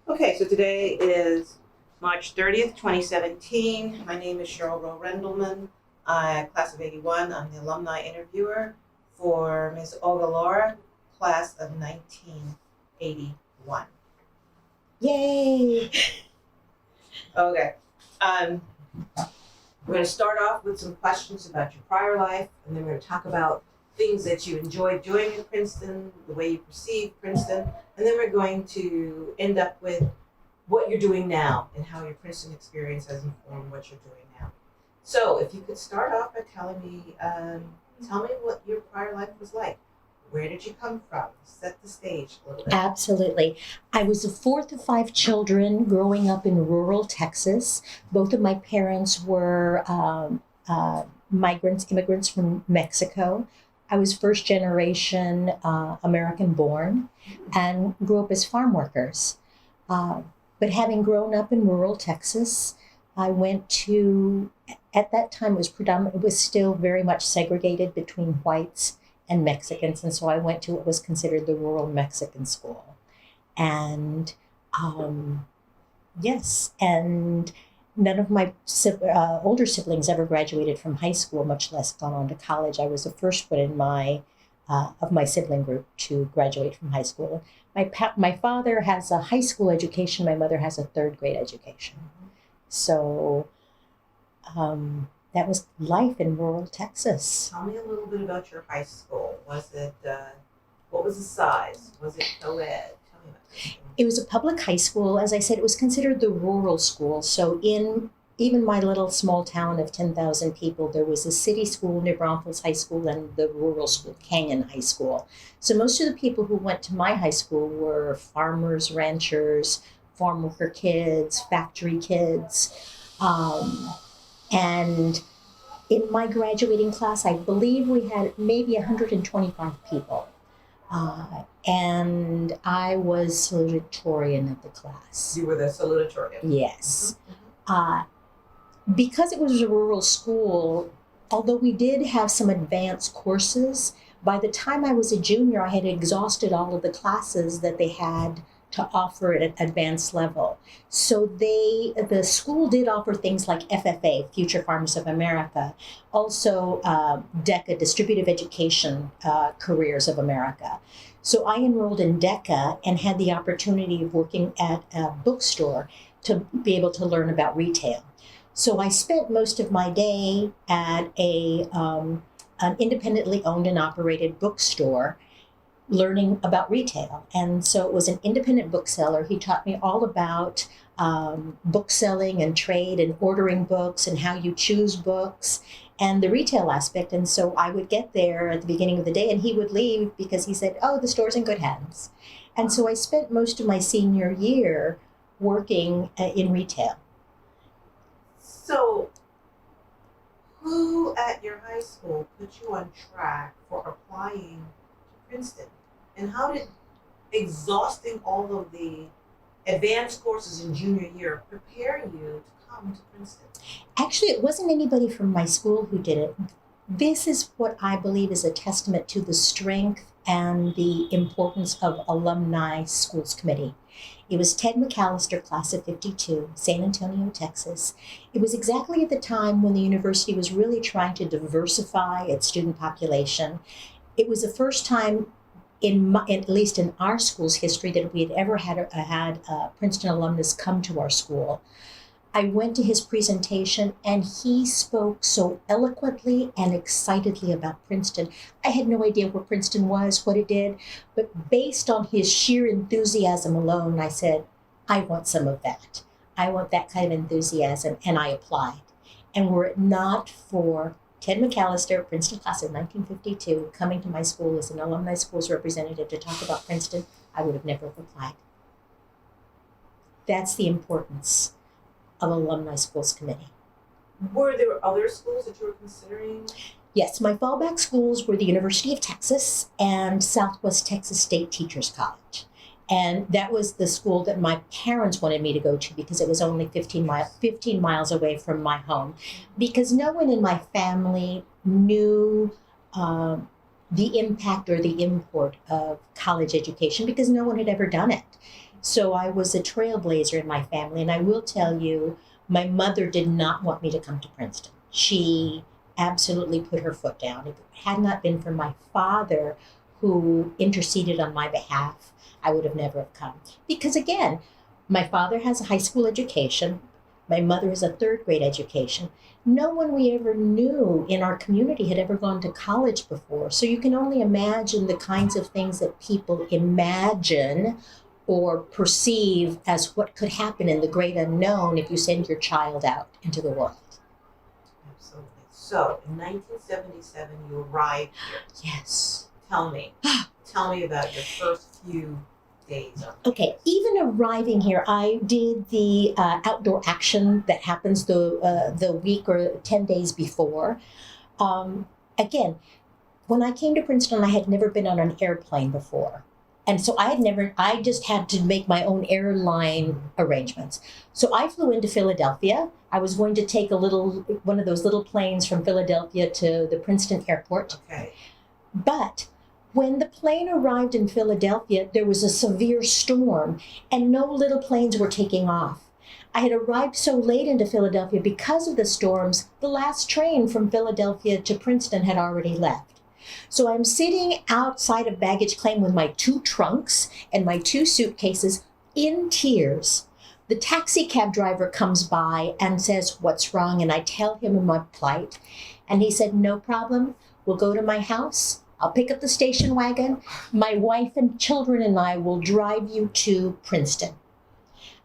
Okay, so today is March 30th, 2017. My name is Cheryl Rowe Rendelman. I'm class of 81. I'm the alumni interviewer for Ms. Olga Lara, class of 1981. Yay! Okay. We're going to start off with some questions about your prior life, and then we're going to talk about things that you enjoyed doing at Princeton, the way you perceive Princeton, and then we're going to end up with what you're doing now and how your Princeton experience has informed what you're doing now. So if you could start off by telling me, tell me what your prior life was like. Where did you come from? Set the stage a little bit. Absolutely. I was the fourth of five children growing up in rural Texas. Both of my parents were immigrants from Mexico. I was first generation American born and grew up as farm workers. But having grown up in rural Texas, I went to, at that time it was still very much segregated between whites and Mexicans. And so I went to what was considered the rural Mexican school. And yes, and none of my older siblings ever graduated from high school, much less gone on to college. I was the first one in of my sibling group to graduate from high school. My father has a high school education. My mother has a third grade education. So that was life in rural Texas. Tell me a little bit about your high school. Was it, what was the size? Was it co-ed? Tell me about this. It was a public high school. As I said, it was considered the rural school. So in even my little small town of 10,000 people, there was a city school, New Braunfels High School, and the rural school, Canyon High School. So most of the people who went to my high school were farmers, ranchers, farm worker kids, factory kids. And in my graduating class, I believe we had maybe 125 people. And I was salutatorian of the class. You were the salutatorian? Yes. Because it was a rural school, although we did have some advanced courses, by the time I was a junior, I had exhausted all of the classes that they had to offer at an advanced level. So the school did offer things like FFA, Future Farmers of America, also DECA, Distributive Education Careers of America. So I enrolled in DECA and had the opportunity of working at a bookstore to be able to learn about retail. So I spent most of my day at an independently owned and operated bookstore learning about retail. And so it was an independent bookseller. He taught me all about book selling and trade and ordering books and how you choose books and the retail aspect. And so I would get there at the beginning of the day and he would leave because he said, oh, the store's in good hands. And so I spent most of my senior year working in retail. So who at your high school put you on track for applying to Princeton? And how did exhausting all of the advanced courses in junior year prepare you to come to Princeton? Actually, it wasn't anybody from my school who did it. This is what I believe is a testament to the strength and the importance of Alumni Schools Committee. It was Ted McAllister, class of 52, San Antonio, Texas. It was exactly at the time when the university was really trying to diversify its student population. It was the first time at least in our school's history, that we had ever had a Princeton alumnus come to our school. I went to his presentation and he spoke so eloquently and excitedly about Princeton. I had no idea what Princeton was, what it did, but based on his sheer enthusiasm alone, I said, I want some of that. I want that kind of enthusiasm, and I applied. And were it not for Ted McAllister, Princeton class of 1952, coming to my school as an alumni schools representative to talk about Princeton, I would have never applied. That's the importance of Alumni Schools Committee. Were there other schools that you were considering? Yes, my fallback schools were the University of Texas and Southwest Texas State Teachers College. And that was the school that my parents wanted me to go to because it was only 15 miles away from my home. Because no one in my family knew the impact or the import of college education because no one had ever done it. So I was a trailblazer in my family. And I will tell you, my mother did not want me to come to Princeton. She absolutely put her foot down. If it had not been for my father, who interceded on my behalf, I would have never have come. Because again, my father has a high school education. My mother has a third grade education. No one we ever knew in our community had ever gone to college before. So you can only imagine the kinds of things that people imagine or perceive as what could happen in the great unknown if you send your child out into the world. Absolutely. So, in 1977, you arrived here. Yes. Tell me about your first few days. Okay, even arriving here, I did the outdoor action that happens the week or 10 days before. Again, when I came to Princeton, I had never been on an airplane before. And so I just had to make my own airline arrangements. So I flew into Philadelphia. I was going to take one of those little planes from Philadelphia to the Princeton airport. Okay. But when the plane arrived in Philadelphia, there was a severe storm and no little planes were taking off. I had arrived so late into Philadelphia because of the storms, the last train from Philadelphia to Princeton had already left. So I'm sitting outside of baggage claim with my 2 trunks and my 2 suitcases in tears. The taxi cab driver comes by and says, "What's wrong?" And I tell him my plight. And he said, "No problem. We'll go to my house. I'll pick up the station wagon. My wife and children and I will drive you to Princeton."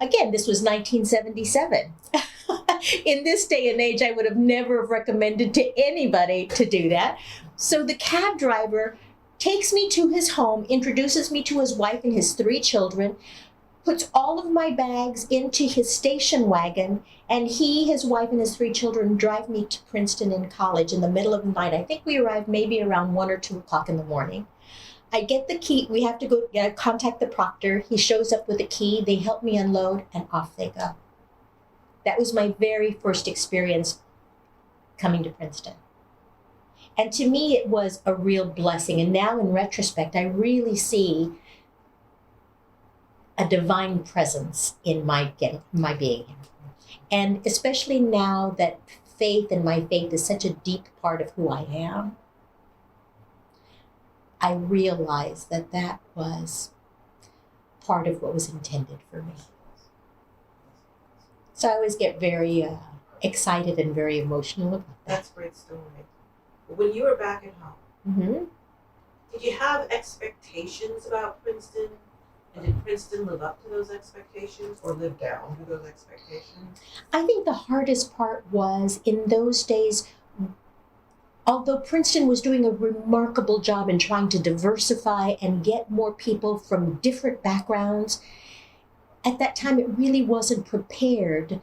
Again, this was 1977. In this day and age, I would have never recommended to anybody to do that. So the cab driver takes me to his home, introduces me to his wife and his 3 children, puts all of my bags into his station wagon, and he, his wife, and his 3 children drive me to Princeton in college in the middle of the night. I think we arrived maybe around 1 or 2 o'clock in the morning. I get the key. We have to go contact the proctor. He shows up with a key. They help me unload, and off they go. That was my very first experience coming to Princeton. And to me, it was a real blessing. And now in retrospect, I really see a divine presence in my being here. And especially now that faith and my faith is such a deep part of who I am, I realize that that was part of what was intended for me. So I always get very excited and very emotional about that. That's a great story. When you were back at home, did you have expectations about Princeton? And did Princeton live up to those expectations or live down to those expectations? I think the hardest part was in those days, although Princeton was doing a remarkable job in trying to diversify and get more people from different backgrounds, at that time it really wasn't prepared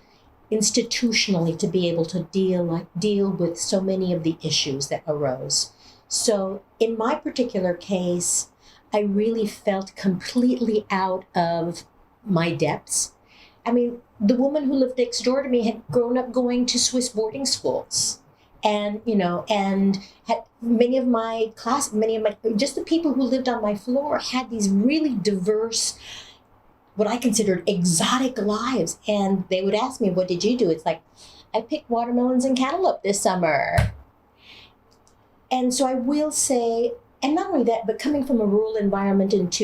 institutionally to be able to deal with so many of the issues that arose. So in my particular case, I really felt completely out of my depths. I mean, the woman who lived next door to me had grown up going to Swiss boarding schools. And, and had just the people who lived on my floor had these really diverse, what I considered exotic lives. And they would ask me, "What did you do?" It's like, "I picked watermelons and cantaloupe this summer." And so I will say, and not only that, but coming from a rural environment and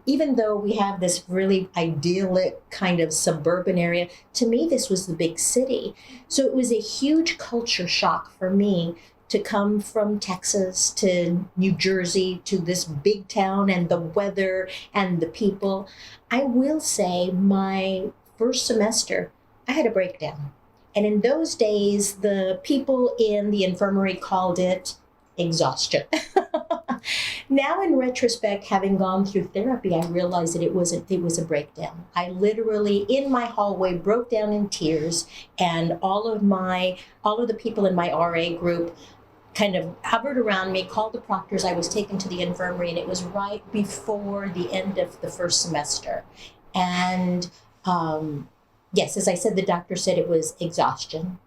even though we have this really idyllic kind of suburban area, to me, this was the big city. So it was a huge culture shock for me to come from Texas to New Jersey to this big town and the weather and the people. I will say my first semester, I had a breakdown. And in those days, the people in the infirmary called it exhaustion. Now, in retrospect, having gone through therapy, I realized that it was a breakdown. I literally, in my hallway, broke down in tears, and all of the people in my RA group kind of hovered around me, called the proctors. I was taken to the infirmary, and it was right before the end of the first semester. And yes, as I said, the doctor said it was exhaustion.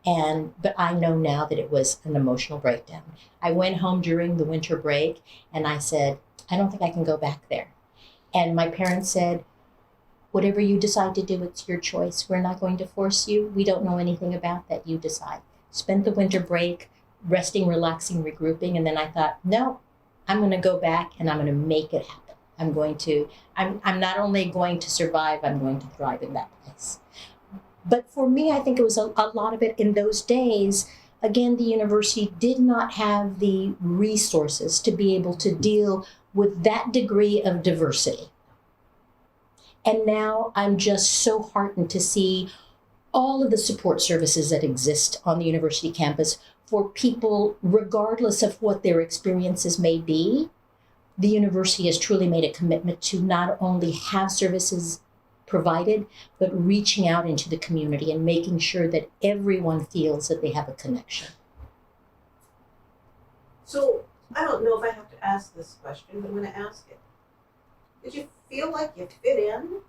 But I know now that it was an emotional breakdown. I went home during the winter break and I said, "I don't think I can go back there." And my parents said, Whatever you decide to do, it's your choice. We're not going to force you. We don't know anything about that. You decide. Spent the winter break resting, relaxing, regrouping, and then I thought, no, I'm going to go back and I'm going to make it happen. I'm not only going to survive, I'm going to thrive in that place. But for me, I think it was a lot of it in those days. Again, the university did not have the resources to be able to deal with that degree of diversity. And now I'm just so heartened to see all of the support services that exist on the university campus for people, regardless of what their experiences may be. The university has truly made a commitment to not only have services provided, but reaching out into the community and making sure that everyone feels that they have a connection. So I don't know if I have to ask this question, but I'm going to ask it. Did you feel like you fit in?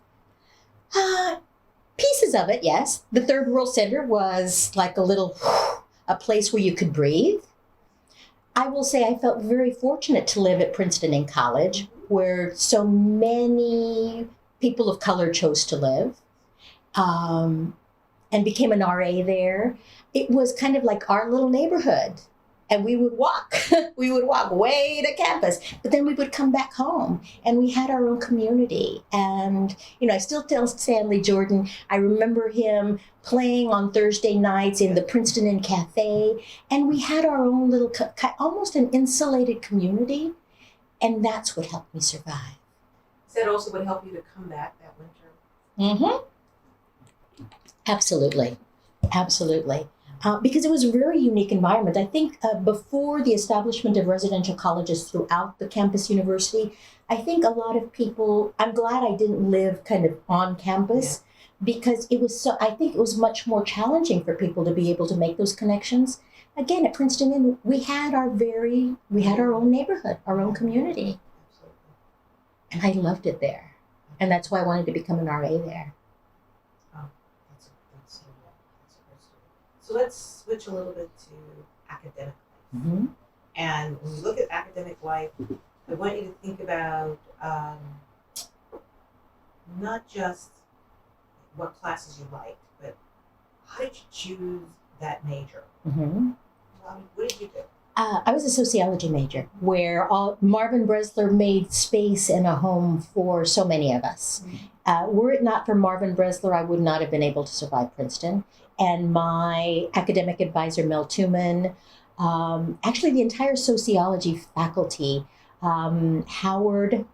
Pieces of it, yes. The Third World Center was like a place where you could breathe. I will say I felt very fortunate to live at Princeton in college, where so many people of color chose to live, and became an RA there. It was kind of like our little neighborhood. And we would walk. We would walk way to campus, but then we would come back home, and we had our own community. And I still tell Stanley Jordan, I remember him playing on Thursday nights in the Princeton Inn Cafe, and we had our own little, almost an insulated community, and that's what helped me survive. Is that also what helped you to come back that winter? Mm-hmm. Absolutely. Because it was a very unique environment. I think before the establishment of residential colleges throughout the campus university, I think a lot of people, I'm glad I didn't live kind of on campus, because I think it was much more challenging for people to be able to make those connections. Again, at Princeton, we had our own neighborhood, our own community. Absolutely. And I loved it there. And that's why I wanted to become an RA there. So let's switch a little bit to academic life. Mm-hmm. And when you look at academic life, I want you to think about not just what classes you liked, but how did you choose that major? Mm-hmm. What did you do? I was a sociology major, where Marvin Bresler made space and a home for so many of us. Were it not for Marvin Bresler, I would not have been able to survive Princeton. And my academic advisor, Mel Tuman, actually the entire sociology faculty, Howard,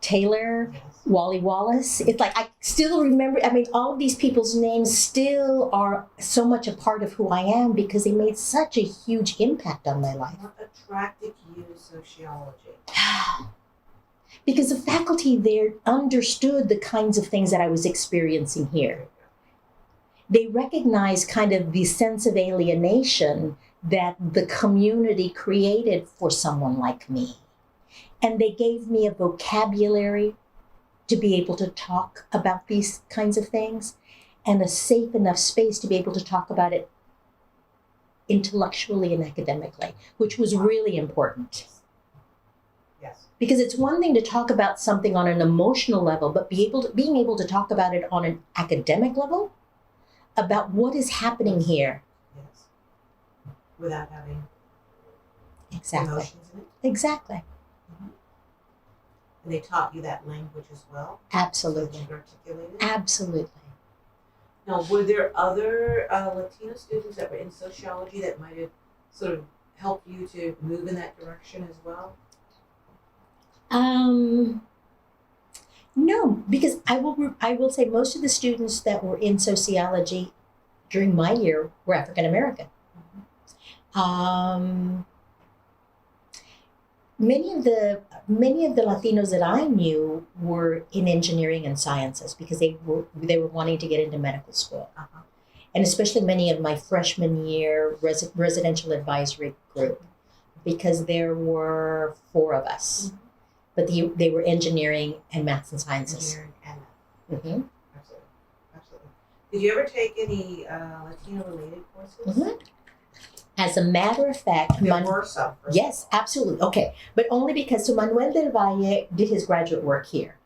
Taylor, Wally Wallace. It's like I still remember, all of these people's names still are so much a part of who I am, because they made such a huge impact on my life. What attracted you to sociology? Because the faculty there understood the kinds of things that I was experiencing here. They recognized kind of the sense of alienation that the community created for someone like me. And they gave me a vocabulary to be able to talk about these kinds of things, and a safe enough space to be able to talk about it intellectually and academically, which was really important. Yes. Because it's one thing to talk about something on an emotional level, but being able to talk about it on an academic level, about what is happening here. Yes. Without having Exactly. emotions in it. Exactly. And they taught you that language as well? Absolutely. So you articulated? Absolutely. Now, were there other Latino students that were in sociology that might have sort of helped you to move in that direction as well? No, because I will say most of the students that were in sociology during my year were African American. Many of the Latinos that I knew were in engineering and sciences, because they were wanting to get into medical school. And especially many of my freshman year residential advisory group, because there were 4 of us. But they were engineering and maths and sciences. Engineering and math. Mm-hmm. Absolutely. Did you ever take any Latino-related courses? As a matter of fact, There were some. yes, absolutely. Okay, but only because Manuel del Valle did his graduate work here.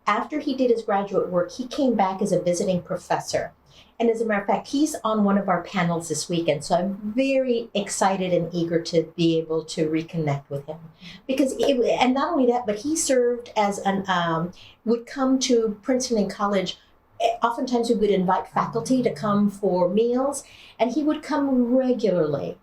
After he did his graduate work, he came back as a visiting professor. And as a matter of fact, he's on one of our panels this weekend. So I'm very excited and eager to be able to reconnect with him. And not only that, but he served as would come to Princeton and College. Oftentimes we would invite faculty to come for meals, and he would come regularly.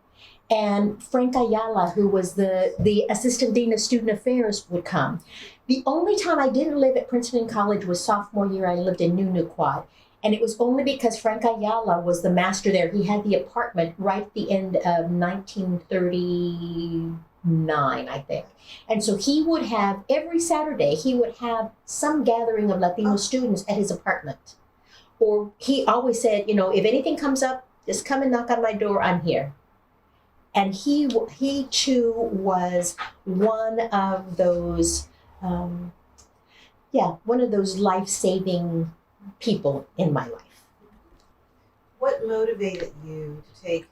And Frank Ayala, who was the Assistant Dean of Student Affairs, would come. The only time I didn't live at Princeton College was sophomore year. I lived in New Quad. And it was only because Frank Ayala was the master there. He had the apartment right at the end of 1939, I think. And so he would have, every Saturday, he would have some gathering of Latino students at his apartment. Or he always said, if anything comes up, just come and knock on my door, I'm here. And he too was one of those, one of those life-saving people in my life. What motivated you to take,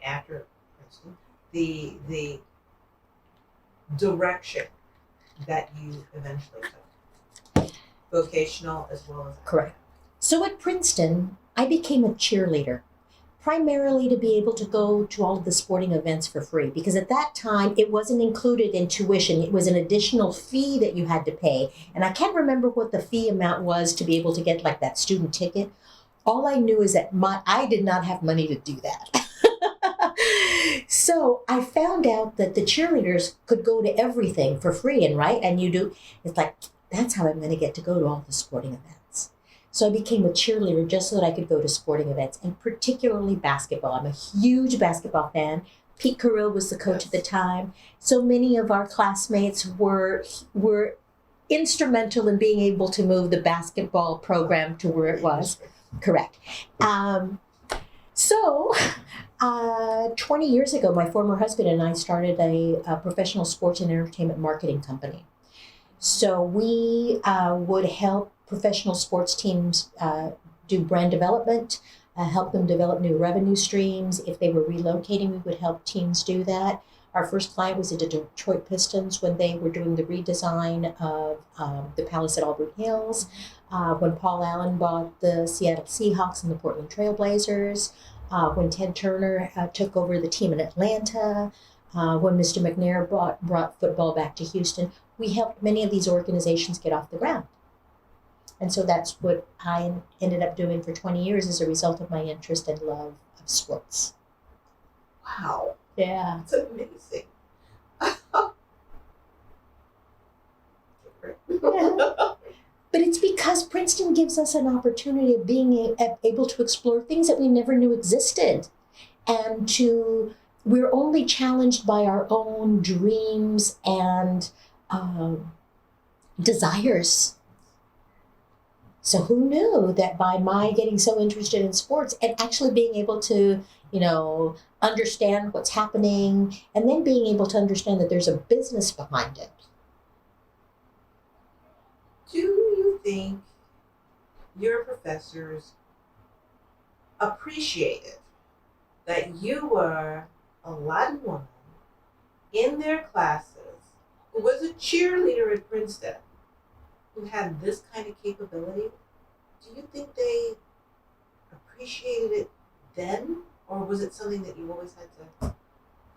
after Princeton, the direction that you eventually took? Vocational as well as academic. Correct. So at Princeton, I became a cheerleader, primarily to be able to go to all of the sporting events for free, because at that time it wasn't included in tuition. It was an additional fee that you had to pay. And I can't remember what the fee amount was to be able to get like that student ticket. All I knew is that I did not have money to do that. So I found out that the cheerleaders could go to everything for free, and it's like, that's how I'm going to get to go to all the sporting events. So I became a cheerleader just so that I could go to sporting events, and particularly basketball. I'm a huge basketball fan. Pete Carrill was the coach at the time. So many of our classmates were instrumental in being able to move the basketball program to where it was. Correct. 20 years ago, my former husband and I started a professional sports and entertainment marketing company. So we would help professional sports teams do brand development, help them develop new revenue streams. If they were relocating, we would help teams do that. Our first client was the Detroit Pistons when they were doing the redesign of the Palace at Auburn Hills, when Paul Allen bought the Seattle Seahawks and the Portland Trail Blazers, when Ted Turner took over the team in Atlanta, when Mr. McNair brought football back to Houston. We helped many of these organizations get off the ground. And so that's what I ended up doing for 20 years as a result of my interest and love of sports. Wow. Yeah. It's amazing. But it's because Princeton gives us an opportunity of being able to explore things that we never knew existed. And we're only challenged by our own dreams and desires. So who knew that by my getting so interested in sports and actually being able to, understand what's happening, and then being able to understand that there's a business behind it. Do you think your professors appreciated that you were a Latin woman in their classes who was a cheerleader at Princeton, who had this kind of capability? Do you think they appreciated it then, or was it something that you always had to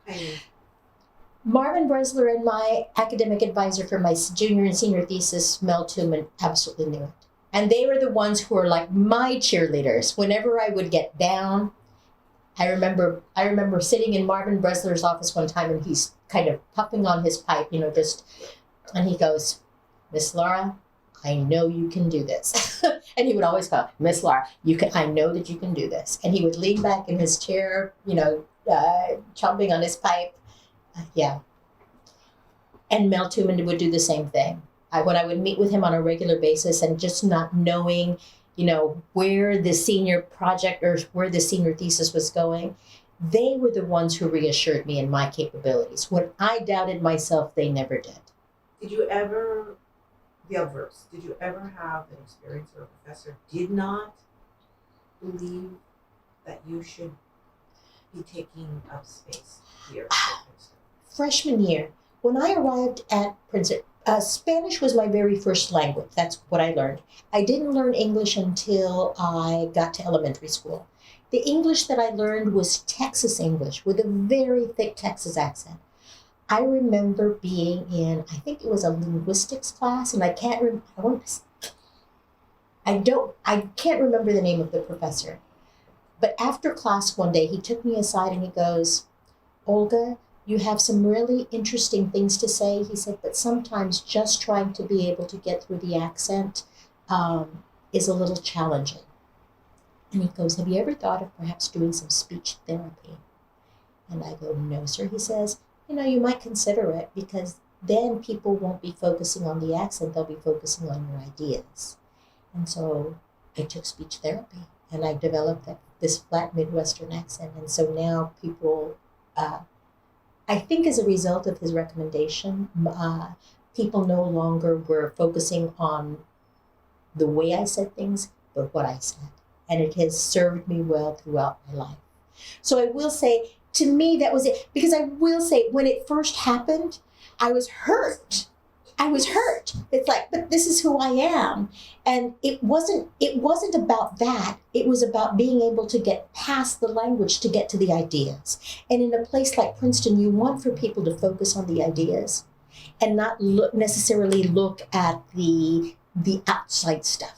kind of... Marvin Bresler and my academic advisor for my junior and senior thesis, Mel Tuman, absolutely knew it. And they were the ones who were like my cheerleaders. Whenever I would get down, I remember sitting in Marvin Bresler's office one time, and he's kind of puffing on his pipe, and he goes, "Miss Lara, I know you can do this." And he would always go, "Miss Lara, I know that you can do this." And he would lean back in his chair, chomping on his pipe. Yeah. And Mel Tuman would do the same thing. When I would meet with him on a regular basis and just not knowing, where the senior project or where the senior thesis was going, they were the ones who reassured me in my capabilities. When I doubted myself, they never did. Did you ever, the obverse, did you ever have an experience where a professor did not believe that you should be taking up space here at Princeton? Freshman year, when I arrived at Princeton, Spanish was my very first language. That's what I learned. I didn't learn English until I got to elementary school. The English that I learned was Texas English with a very thick Texas accent. I remember being in, I think it was a linguistics class, and I can't remember the name of the professor. But after class one day, he took me aside and he goes, "Olga, you have some really interesting things to say," he said, "but sometimes just trying to be able to get through the accent is a little challenging." And he goes, "Have you ever thought of perhaps doing some speech therapy?" And I go, "No, sir." He says, "You might consider it, because then people won't be focusing on the accent, they'll be focusing on your ideas." And so I took speech therapy, and I developed this flat Midwestern accent. And so now people, I think as a result of his recommendation, people no longer were focusing on the way I said things, but what I said. And it has served me well throughout my life. So I will say, to me, that was it. Because I will say, when it first happened, I was hurt. It's like, but this is who I am. And it wasn't about that. It was about being able to get past the language to get to the ideas. And in a place like Princeton, you want for people to focus on the ideas and not necessarily look at the outside stuff.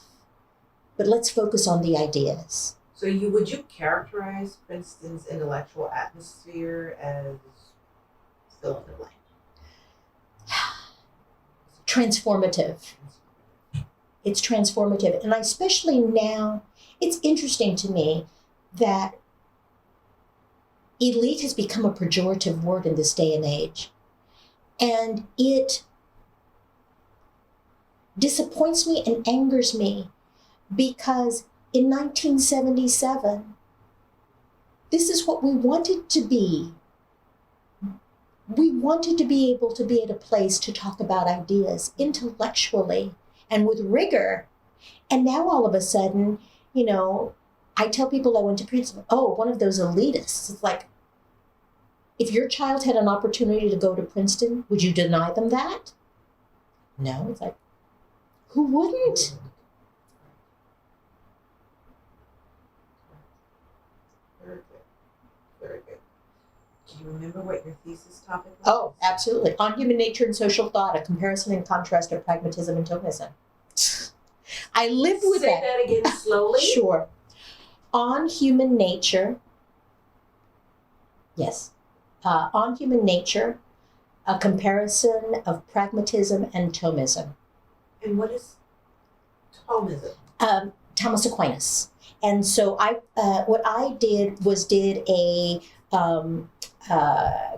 But let's focus on the ideas. So would you characterize Princeton's intellectual atmosphere as fill in the blank? Transformative. It's transformative. And especially now, it's interesting to me that elite has become a pejorative word in this day and age. And it disappoints me and angers me, because in 1977, this is what we wanted to be. We wanted to be able to be at a place to talk about ideas intellectually and with rigor. And now all of a sudden, I tell people I went to Princeton, one of those elitists. It's like, if your child had an opportunity to go to Princeton, would you deny them that? No. It's like, who wouldn't? Very good. Very good. Do you remember what your thesis topic was? Oh, absolutely. On Human Nature and Social Thought, a comparison and contrast of pragmatism and Thomism. I lived with that. Say that again slowly. Sure. On Human Nature, yes. On Human Nature, a comparison of pragmatism and Thomism. And what is Thomism? Thomas Aquinas. And so what I did a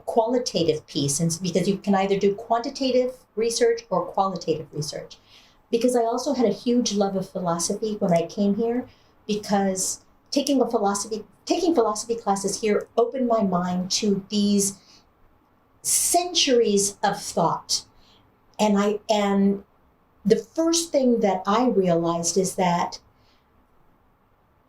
qualitative piece, and because you can either do quantitative research or qualitative research. Because I also had a huge love of philosophy when I came here, because taking philosophy classes here opened my mind to these centuries of thought. And the first thing that I realized is that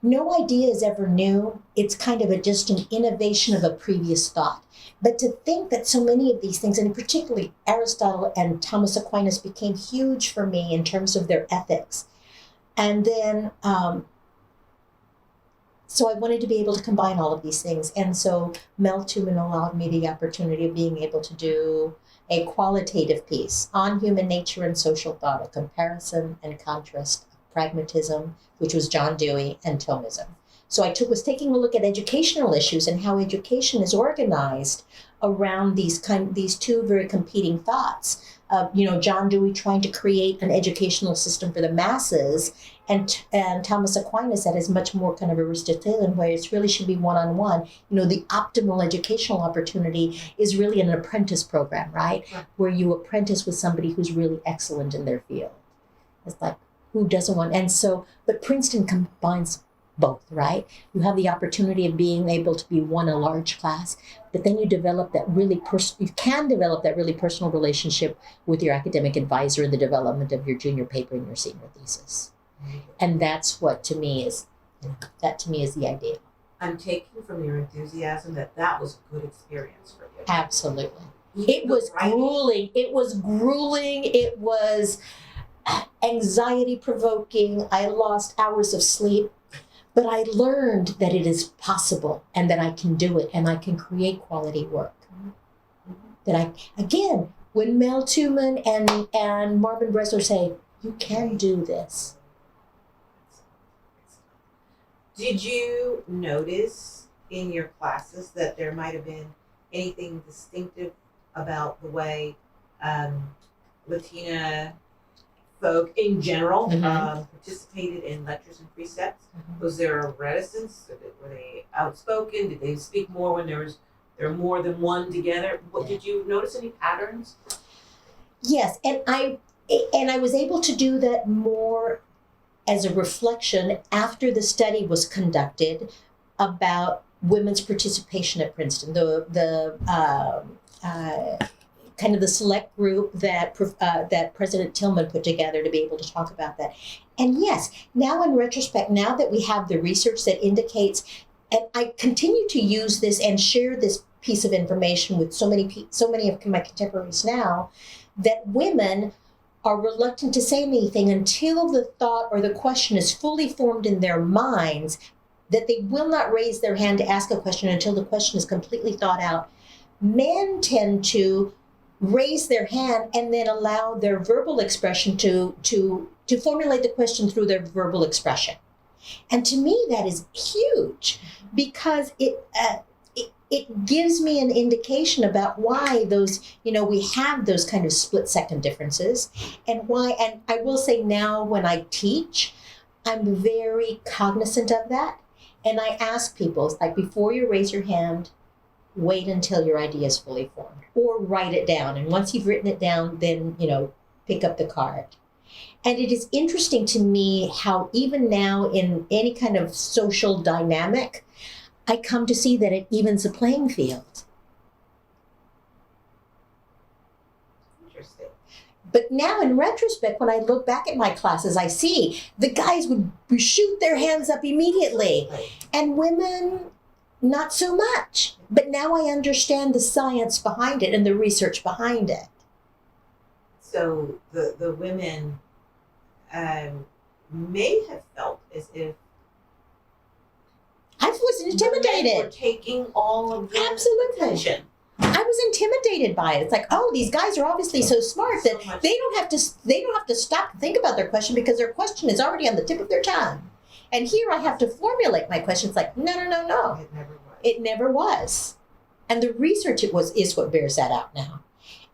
no idea is ever new. It's kind of just an innovation of a previous thought. But to think that so many of these things, and particularly Aristotle and Thomas Aquinas, became huge for me in terms of their ethics. And then, so I wanted to be able to combine all of these things. And so Mel Tuman allowed me the opportunity of being able to do a qualitative piece on human nature and social thought, a comparison and contrast of pragmatism, which was John Dewey, and Thomism. So I was taking a look at educational issues and how education is organized around these two very competing thoughts. John Dewey trying to create an educational system for the masses, and Thomas Aquinas that is much more kind of Aristotelian, where it really should be one-on-one. The optimal educational opportunity is really an apprentice program, right? Yeah. Where you apprentice with somebody who's really excellent in their field. It's like, who doesn't want? And so, but Princeton combines both, right? You have the opportunity of being able to be a large class, but then you develop that really personal relationship with your academic advisor in the development of your junior paper and your senior thesis. And that's what to me is the ideal. I'm taking from your enthusiasm that was a good experience for you. Absolutely. It was grueling. It was grueling. It was anxiety provoking. I lost hours of sleep, but I learned that it is possible and that I can do it and I can create quality work. Again, when Mel Tuman and Marvin Bressler say, you can do this. Did you notice in your classes that there might have been anything distinctive about the way Latina folk in general participated in lectures and precepts? Was there a reticence? Were they outspoken? Did they speak more when there were more than one together? Did you notice any patterns? Yes, and I was able to do that more as a reflection after the study was conducted about women's participation at Princeton. The kind of the select group that President Tillman put together to be able to talk about that. And yes, now in retrospect, now that we have the research that indicates, and I continue to use this and share this piece of information with so many of my contemporaries now, that women are reluctant to say anything until the thought or the question is fully formed in their minds, that they will not raise their hand to ask a question until the question is completely thought out. Men tend to raise their hand and then allow their verbal expression to formulate the question through their verbal expression. And to me, that is huge, because it gives me an indication about why those, we have those kind of split second differences, and why. And I will say now, when I teach, I'm very cognizant of that. And I ask people, like, before you raise your hand, wait until your idea is fully formed, or write it down. And once you've written it down, then, pick up the card. And it is interesting to me how even now in any kind of social dynamic, I come to see that it evens the playing field. Interesting. But now in retrospect, when I look back at my classes, I see the guys would shoot their hands up immediately, and women, not so much. But now I understand the science behind it and the research behind it. So the women may have felt as if I was intimidated. Were taking all of the attention. I was intimidated by it. It's like, oh, these guys are obviously so smart that they don't have to stop to think about their question, because their question is already on the tip of their tongue. And here I have to formulate my question. It's like, no. It never was. It never was. And the research is what bears that out now.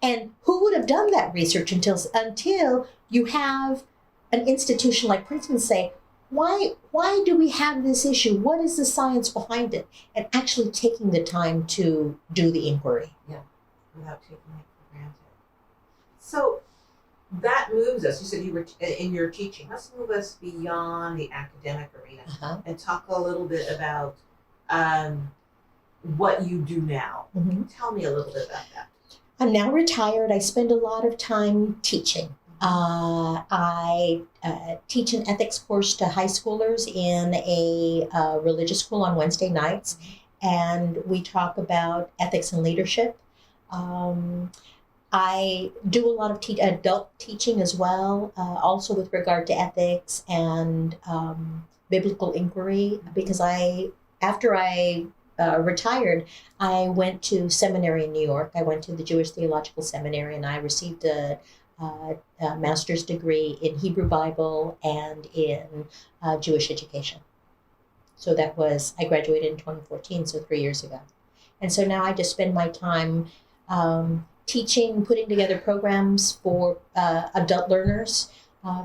And who would have done that research until you have an institution like Princeton say, why do we have this issue? What is the science behind it? And actually taking the time to do the inquiry. Yeah, without taking it for granted. So that moves us. You said you were in your teaching. Let's move us beyond the academic arena and talk a little bit about what you do now. Tell me a little bit about that. I'm now retired. I spend a lot of time teaching. I teach an ethics course to high schoolers in a religious school on Wednesday nights, and we talk about ethics and leadership. I do a lot of adult teaching as well, also with regard to ethics and biblical inquiry, because after I retired, I went to seminary in New York. I went to the Jewish Theological Seminary, and I received a master's degree in Hebrew Bible and in Jewish education. So I graduated in 2014, so 3 years ago. And so now I just spend my time teaching, putting together programs for adult learners,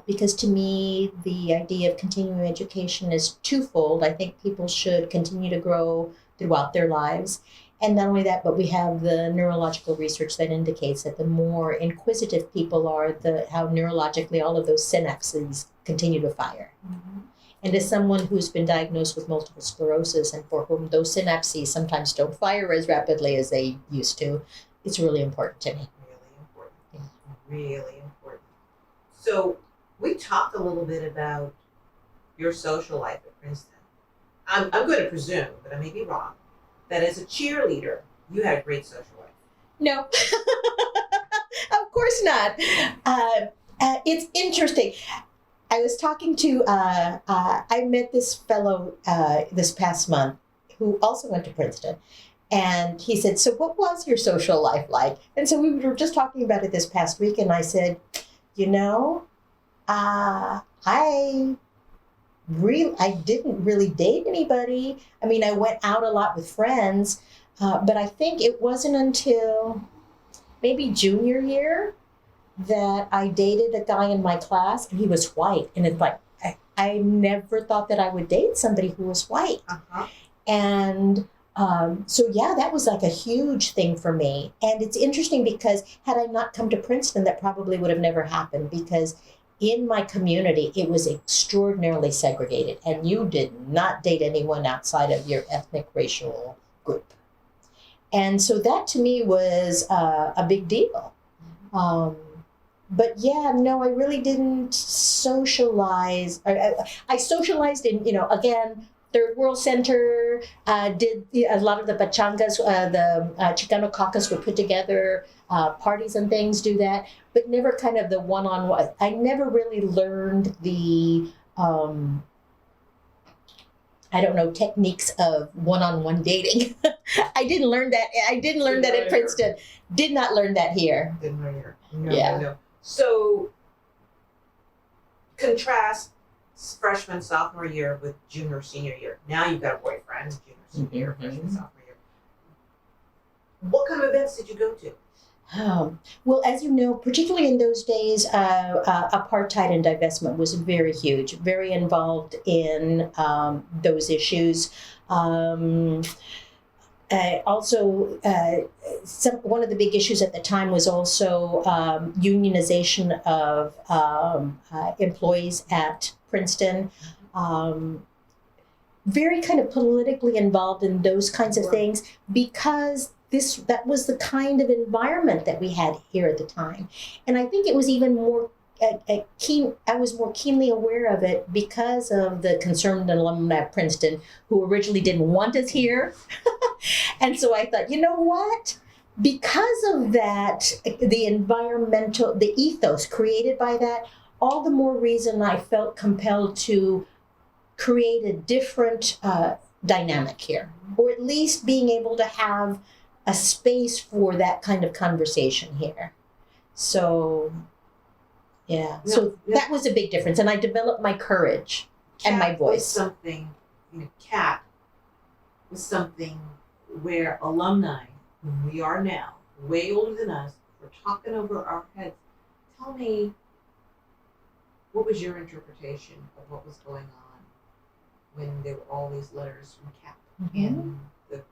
because to me, the idea of continuing education is twofold. I think people should continue to grow throughout their lives. And not only that, but we have the neurological research that indicates that the more inquisitive people are, how neurologically all of those synapses continue to fire. And as someone who's been diagnosed with multiple sclerosis and for whom those synapses sometimes don't fire as rapidly as they used to, it's really important to me. Really important. Yeah. Really important. So we talked a little bit about your social life at Princeton. I'm going to presume, but I may be wrong, that as a cheerleader, you had a great social life. No, of course not. It's interesting. I was talking to, I met this fellow this past month who also went to Princeton. And he said, "So what was your social life like?" And so we were just talking about it this past week. And I said, you know, I didn't really date anybody. I mean, I went out a lot with friends, but I think it wasn't until maybe junior year that I dated a guy in my class, and he was white. And it's like, I never thought that I would date somebody who was white. Uh-huh. And so, yeah, that was like a huge thing for me. And it's interesting because had I not come to Princeton, that probably would have never happened, because in my community, it was extraordinarily segregated, and you did not date anyone outside of your ethnic racial group. And so that to me was a big deal. But yeah, no, I really didn't socialize. I socialized in, again, Third World Center, did a lot of the pachangas, the Chicano caucus would put together parties and things, do that, but never kind of the one-on-one. I never really learned the, techniques of one-on-one dating. I didn't learn that. I didn't learn that at Princeton. Did not learn that here. Didn't learn here. No, Yeah. no. So contrast freshman, sophomore year with junior, senior year. Now you've got a boyfriend, junior, senior year, freshman, sophomore year. What kind of events did you go to? Well, as you know, particularly in those days, apartheid and divestment was very huge, very involved in those issues. One of the big issues at the time was also unionization of employees at Princeton. Very kind of politically involved in those kinds of things, because that was the kind of environment that we had here at the time. And I think it was even more I was more keenly aware of it because of the concerned alumni at Princeton who originally didn't want us here. And so I thought, you know what? Because of that, the ethos created by that, all the more reason I felt compelled to create a different dynamic here, or at least being able to have a space for that kind of conversation here. So, yeah. That was a big difference. And I developed my courage and my voice. CAT was something where alumni, who we are now, way older than us, were talking over our heads. Tell me, what was your interpretation of what was going on when there were all these letters from CAT in the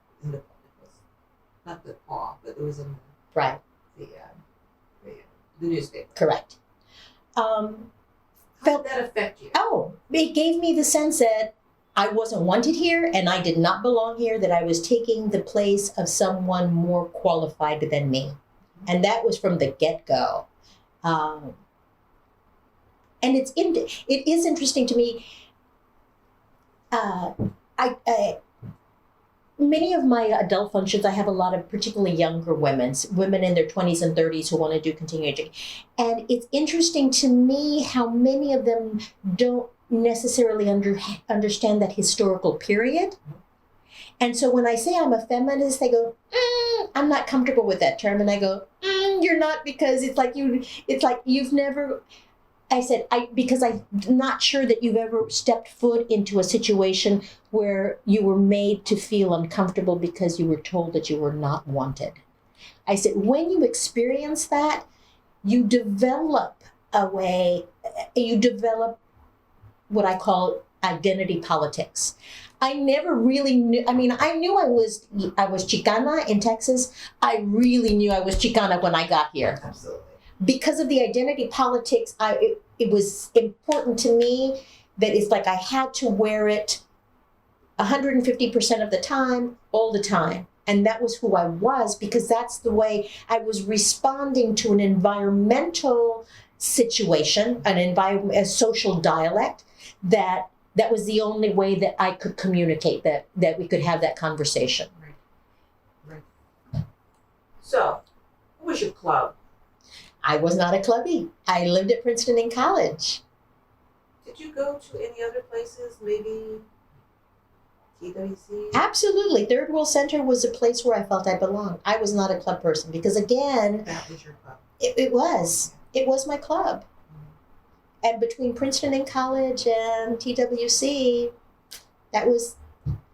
not the paw, but it was in the newspaper. Correct. How did that affect you? It gave me the sense that I wasn't wanted here and I did not belong here, that I was taking the place of someone more qualified than me. And that was from the get-go. And it is interesting to me. Many of my adult functions, I have a lot of particularly younger women in their 20s and 30s who want to do continuing education. And it's interesting to me how many of them don't necessarily understand that historical period. And so when I say I'm a feminist, they go, I'm not comfortable with that term. And I go, you're not, because it's like you've never... I said, because I'm not sure that you've ever stepped foot into a situation where you were made to feel uncomfortable because you were told that you were not wanted. I said, when you experience that, you develop what I call identity politics. I never really knew. I mean, I knew I was Chicana in Texas. I really knew I was Chicana when I got here. Absolutely. Because of the identity politics, it was important to me that it's like I had to wear it 150% of the time, all the time. And that was who I was, because that's the way I was responding to an environmental situation, a social dialect, that was the only way that I could communicate, that we could have that conversation. Right. So, What was your club? I was not a clubby. I lived at Princeton in college. Did you go to any other places? Maybe TWC? Absolutely. Third World Center was a place where I felt I belonged. I was not a club person because, again, That was your club. it was. It was my club. And between Princeton in college and TWC,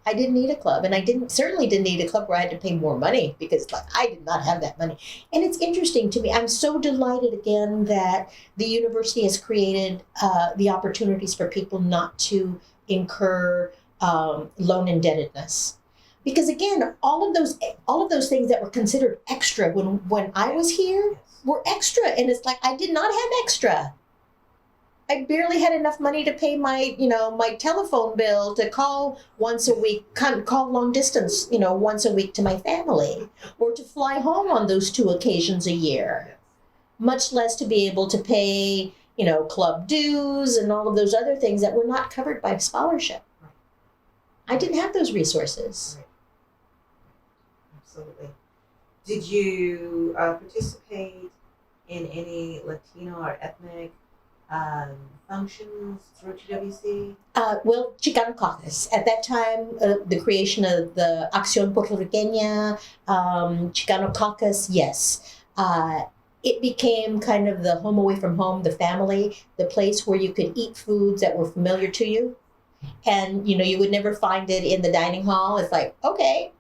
I didn't need a club. And I certainly didn't need a club where I had to pay more money because I did not have that money. And it's interesting to me. I'm so delighted again that the university has created the opportunities for people not to incur loan indebtedness. Because again, all of those things that were considered extra when I was here were extra. And it's like I did not have extra. I barely had enough money to pay my telephone bill, to call once a week, call long distance, once a week to my family, or to fly home on those 2 occasions a year. Much less to be able to pay, club dues and all of those other things that were not covered by scholarship. I didn't have those resources. Right. Absolutely. Did you participate in any Latino or ethnic functions through TWC? Well, Chicano Caucus. At that time, the creation of the Acción Puertorriqueña, Chicano Caucus, yes. It became kind of the home away from home, the family, the place where you could eat foods that were familiar to you. And, you would never find it in the dining hall. It's like, okay,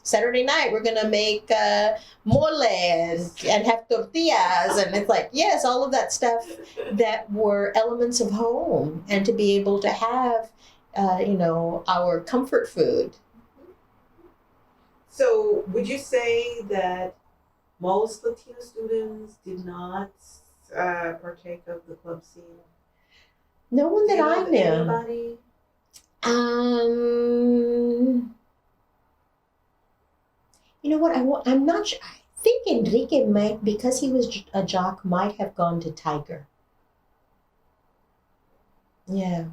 Saturday night, we're going to make mole and have tortillas. And it's like, yes, all of that stuff that were elements of home. And to be able to have, our comfort food. So would you say that most Latino students did not partake of the club scene? No one that I knew. Anybody? You know what? I'm not sure. I think Enrique might, because he was a jock, might have gone to Tiger. Yeah.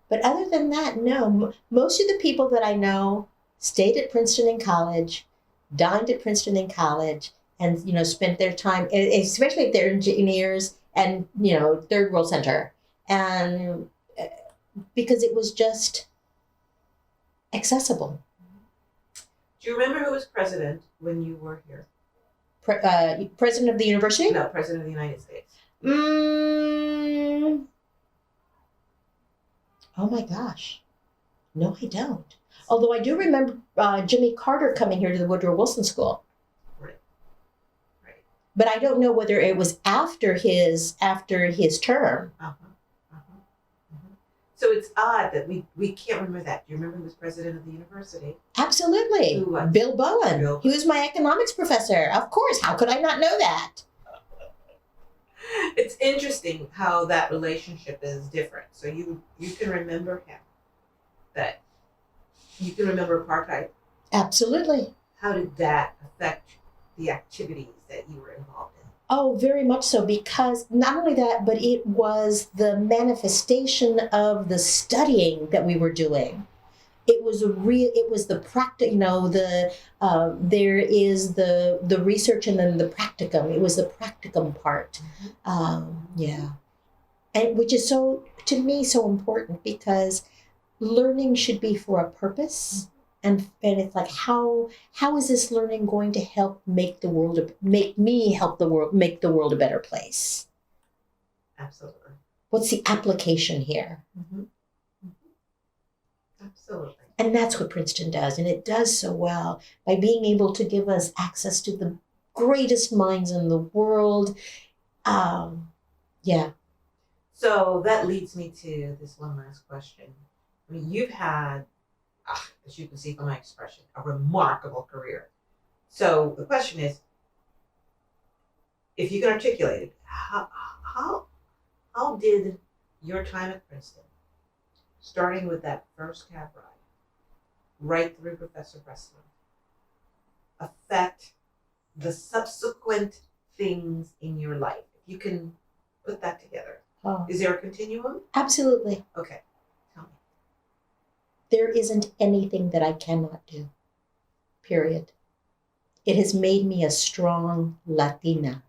But other than that, no. Most of the people that I know stayed at Princeton in college, dined at Princeton in college, and, spent their time, especially if they're engineers and, Third World Center. And because it was just accessible. Do you remember who was president when you were here? President of the university? No, president of the United States. Oh my gosh. No, I don't. Although I do remember Jimmy Carter coming here to the Woodrow Wilson School. Right. But I don't know whether it was after his term. So it's odd that we can't remember that. Do you remember who was president of the university? Absolutely. Who was? Bill Bowen. He was my economics professor. Of course. How could I not know that? It's interesting how that relationship is different. So you can remember him. That you can remember apartheid. Absolutely. How did that affect the activities that you were involved in? Oh, very much so, because not only that, but it was the manifestation of the studying that we were doing. It was the practice, there is the research and then the practicum. It was the practicum part. Yeah. And which is to me, so important, because learning should be for a purpose. And it's like, how is this learning going to help make the world a better place? Absolutely. What's the application here? Absolutely. And that's what Princeton does, and it does so well by being able to give us access to the greatest minds in the world. Yeah. So that leads me to this one last question. I mean, you've had, as you can see from my expression, a remarkable career. So the question is, if you can articulate it, how did your time at Princeton, starting with that first cab ride, right through Professor Breslin, affect the subsequent things in your life? If you can put that together. Is there a continuum? Absolutely. Okay. Tell me. There isn't anything that I cannot do. Period. It has made me a strong Latina.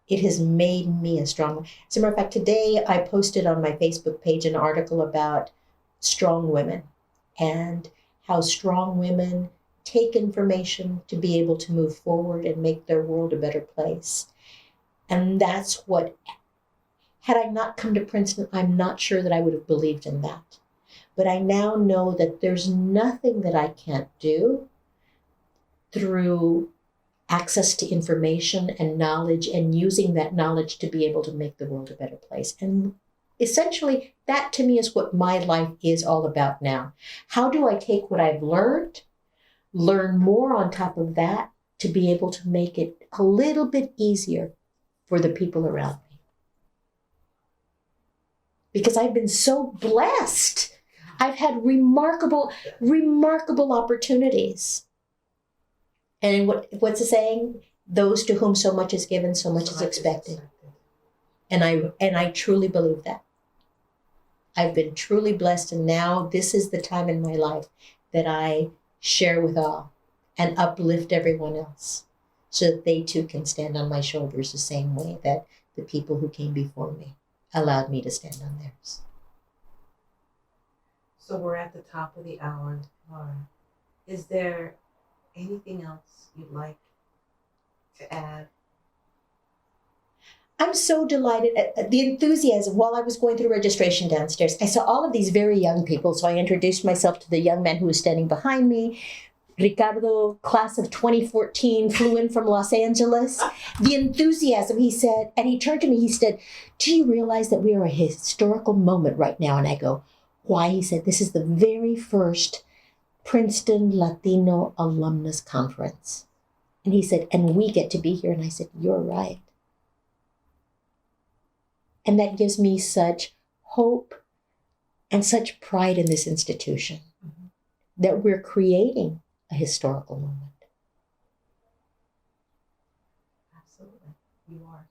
It has made me a strong. As a matter of fact, today I posted on my Facebook page an article about strong women and how strong women take information to be able to move forward and make their world a better place. And that's what, had I not come to Princeton, I'm not sure that I would have believed in that. But I now know that there's nothing that I can't do through access to information and knowledge, and using that knowledge to be able to make the world a better place. And essentially, that to me is what my life is all about now. How do I take what I've learned, learn more on top of that, to be able to make it a little bit easier for the people around me? Because I've been so blessed. I've had remarkable opportunities. And what's the saying? Those to whom so much is given, so much is expected. And I truly believe that. I've been truly blessed, and now this is the time in my life that I share with all and uplift everyone else, so that they too can stand on my shoulders the same way that the people who came before me allowed me to stand on theirs. So we're at the top of the hour, Lara. Is there anything else you'd like to add? I'm so delighted at the enthusiasm. While I was going through registration downstairs, I saw all of these very young people. So I introduced myself to the young man who was standing behind me. Ricardo, class of 2014, flew in from Los Angeles. The enthusiasm, he said, and he turned to me, he said, "Do you realize that we are a historical moment right now?" And I go, "Why?" He said, "This is the very first Princeton Latino Alumnus Conference." And he said, "And we get to be here." And I said, "You're right." And that gives me such hope and such pride in this institution, that we're creating a historical moment. Absolutely. You are.